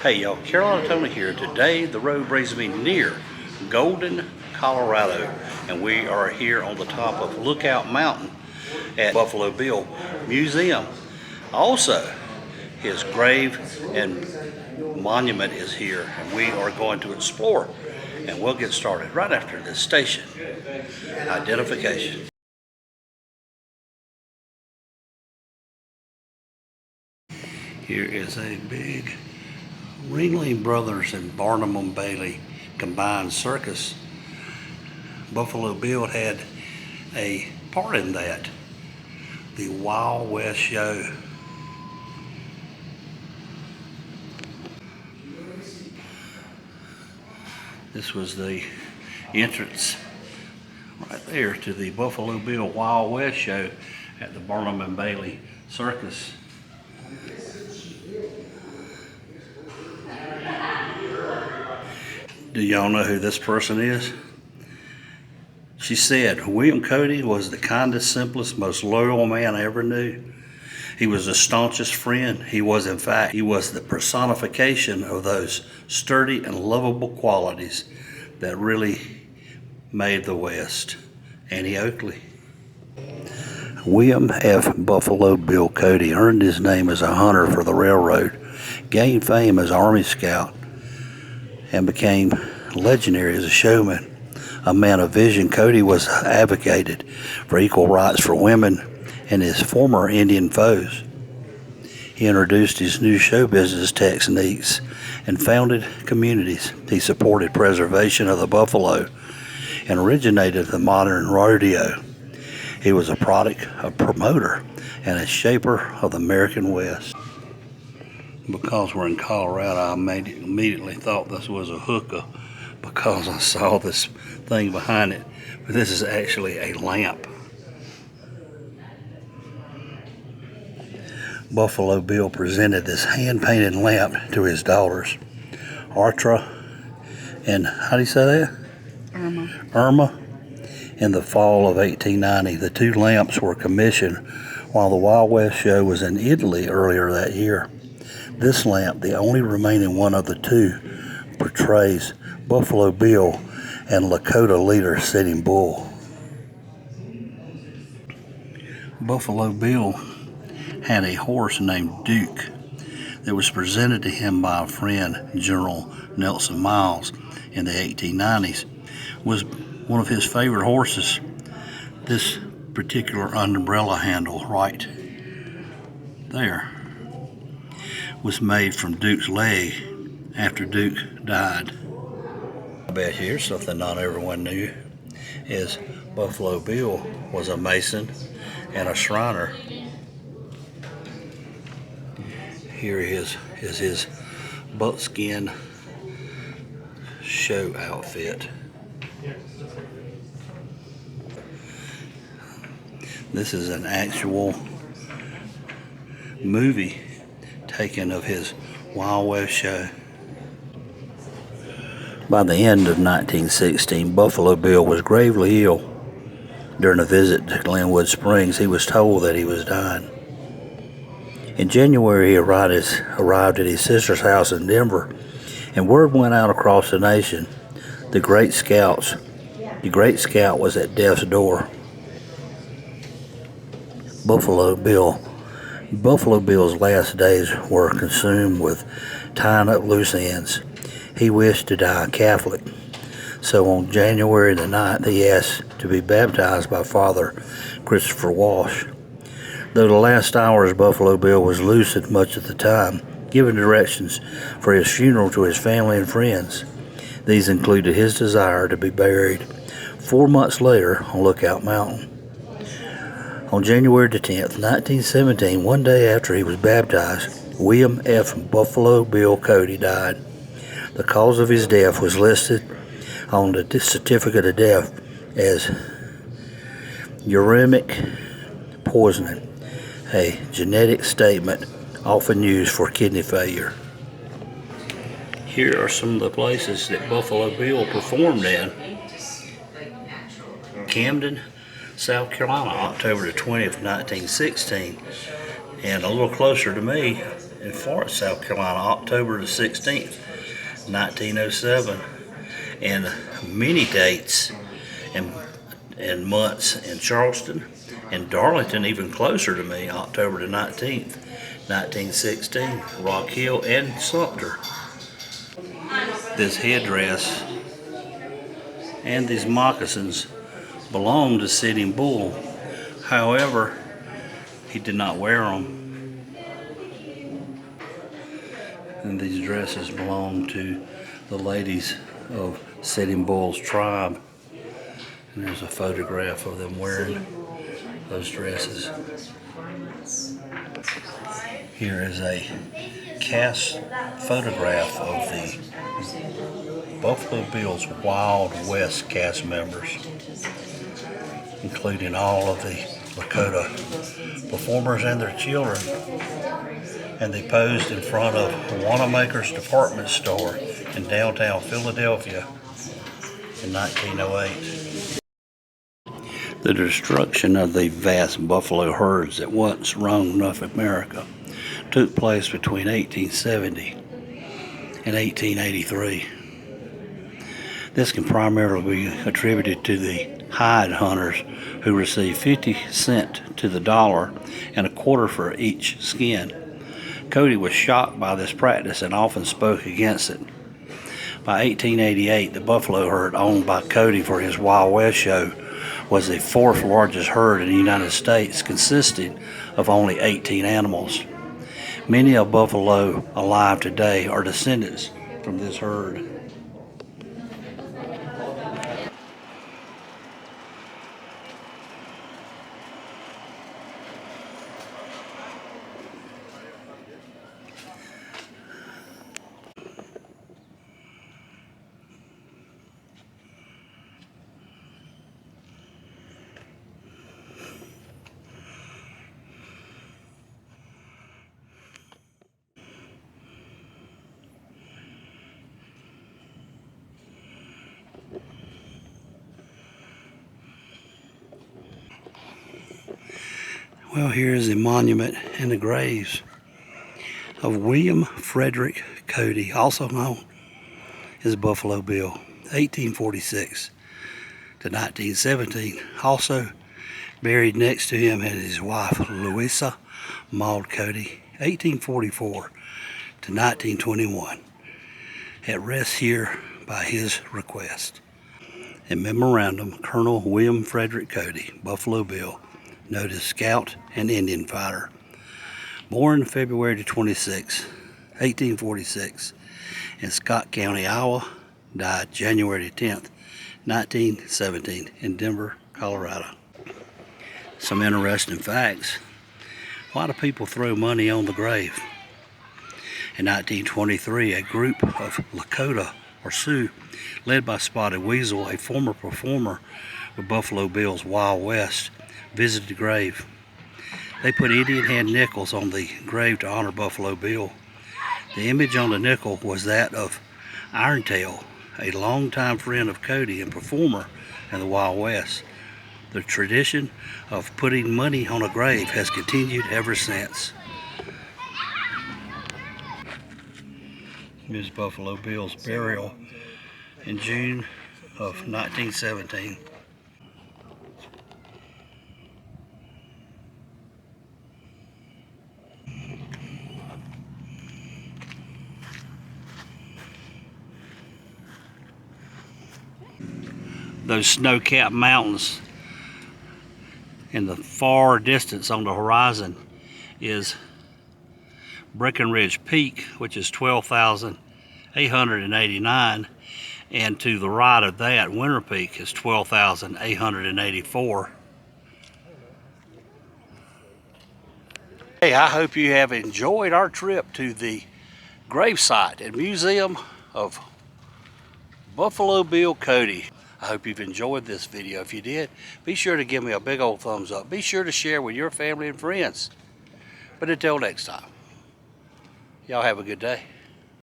Hey y'all, Cheraw Tony here. Today the road brings me near Golden, Colorado, and we are here on the top of Lookout Mountain at Buffalo Bill Museum. Also, his grave and monument is here, and we are going to explore. And we'll get started right after this station identification. Here is a big Ringling Brothers and Barnum and Bailey combined circus. Buffalo Bill had a part in that. The Wild West show. This was the entrance right there to the Buffalo Bill Wild West show at the Barnum and Bailey Circus. Do y'all know who this person is? She said, William Cody was the kindest, simplest, most loyal man I ever knew. He was the staunchest friend. He was the personification of those sturdy and lovable qualities that really made the West. Annie Oakley. William F. Buffalo Bill Cody earned his name as a hunter for the railroad, gained fame as Army Scout, and became legendary as a showman. A man of vision, Cody was advocated for equal rights for women and his former Indian foes. He introduced his new show business techniques and founded communities. He supported preservation of the buffalo and originated the modern rodeo. He was a promoter, and a shaper of the American West. Because we're in Colorado, I immediately thought this was a hookah because I saw this thing behind it. But this is actually a lamp. Buffalo Bill presented this hand-painted lamp to his daughters, Artra and, how do you say that? Irma. In the fall of 1890, the two lamps were commissioned while the Wild West show was in Italy earlier that year. This lamp, the only remaining one of the two, portrays Buffalo Bill and Lakota leader Sitting Bull. Buffalo Bill had a horse named Duke that was presented to him by a friend, General Nelson Miles, in the 1890s. Was one of his favorite horses. This particular umbrella handle right there was made from Duke's leg after Duke died. I bet here's something not everyone knew, is Buffalo Bill was a Mason and a Shriner. Here is his buckskin show outfit. This is an actual movie taken of his Wild West show. By the end of 1916, Buffalo Bill was gravely ill. During a visit to Glenwood Springs, he was told that he was dying. In January, he arrived at his sister's house in Denver, and word went out across the nation. The Great Scout was at death's door. Buffalo Bill's last days were consumed with tying up loose ends. He wished to die Catholic, so on January the 9th he asked to be baptized by Father Christopher Walsh. Though the last hours Buffalo Bill was lucid much of the time, giving directions for his funeral to his family and friends. These included his desire to be buried 4 months later on Lookout Mountain. On January the 10th, 1917, one day after he was baptized, William F. Buffalo Bill Cody died. The cause of his death was listed on the certificate of death as uremic poisoning, a genetic statement often used for kidney failure. Here are some of the places that Buffalo Bill performed in. Camden, South Carolina, October the 20th, 1916. And a little closer to me, in Florence, South Carolina, October the 16th, 1907, and many dates and months in Charleston, and Darlington, even closer to me, October the 19th, 1916, Rock Hill, and Sumter. This headdress and these moccasins belong to Sitting Bull. However, he did not wear them. And these dresses belong to the ladies of Sitting Bull's tribe. And there's a photograph of them wearing those dresses. Here is a cast photograph of the Buffalo Bill's Wild West cast members, including all of the Lakota performers and their children. And they posed in front of Wanamaker's department store in downtown Philadelphia in 1908. The destruction of the vast buffalo herds that once roamed North America took place between 1870 and 1883. This can primarily be attributed to the hide hunters who received 50 cents to the dollar and a quarter for each skin. Cody was shocked by this practice and often spoke against it. By 1888, the buffalo herd owned by Cody for his Wild West show was the fourth largest herd in the United States, consisting of only 18 animals. Many of buffalo alive today are descendants from this herd. Well, here is the monument and the graves of William Frederick Cody, also known as Buffalo Bill, 1846 to 1917. Also buried next to him is his wife, Louisa Maud Cody, 1844 to 1921. At rest here by his request. In memorandum, Colonel William Frederick Cody, Buffalo Bill, noted scout and Indian fighter. Born February 26, 1846, in Scott County, Iowa, died January 10, 1917, in Denver, Colorado. Some interesting facts. Why do people throw money on the grave? In 1923, a group of Lakota or Sioux, led by Spotted Weasel, a former performer with Buffalo Bill's Wild West, visited the grave. They put Indian hand nickels on the grave to honor Buffalo Bill. The image on the nickel was that of Irontail, a longtime friend of Cody and performer in the Wild West. The tradition of putting money on a grave has continued ever since. Here's Buffalo Bill's burial in June of 1917. Those snow-capped mountains in the far distance on the horizon is Breckenridge Peak, which is 12,889, and to the right of that, Winter Peak is 12,884. Hey, I hope you have enjoyed our trip to the gravesite and museum of Buffalo Bill Cody. I hope you've enjoyed this video. If you did, be sure to give me a big old thumbs up. Be sure to share with your family and friends. But until next time, y'all have a good day.